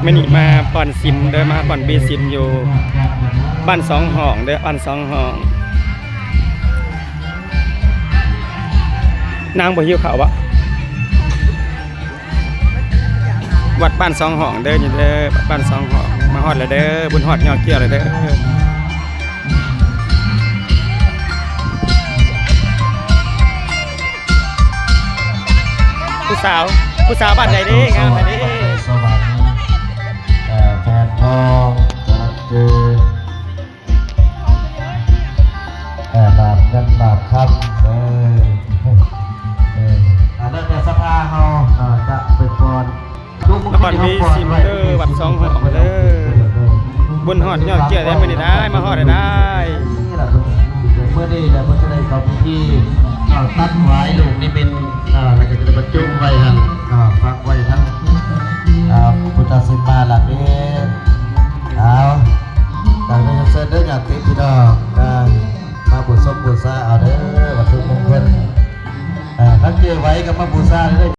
ไม่หนีมาป่อนซิมเดินมาป่อนบีซิมอยู่บ้านสองห้องเด้อบ้านสองห้องนางบ่หิวข้าววะวัดบ้านสองห้องเด้ออยู่เด้อบ้านสองห้องมาฮอดเลยเด้อบุญฮอดยอดเกี่ยวเลยเด้อผู้สาวบ้านใดเด้งามใดเด้สวัสดีแฟนทองเจอหลาบกันหลาบครับแล้วแต่สภาเขาจะเป็นบอลแล้วบ้านมีซิมเด้อวัดสองห้องเด้อบุญฮอดยอดเกี่ยวได้ไม่ได้มาฮอดได้เมื่อนี้เราจะได้เข้าพิธีตัดไว้ลูกนี่เป็นเราจะได้บรรจุไว้ทั้งฟักไว้ทั้งพุทธศิมาหลักนี้เอาจากนั้นเสร็จเด้ออยากติดพี่น้องมาบุญสมบุญซาเอาเด้อวัตถุมงคลทั้งเจอไว้กับมาบูชาเลย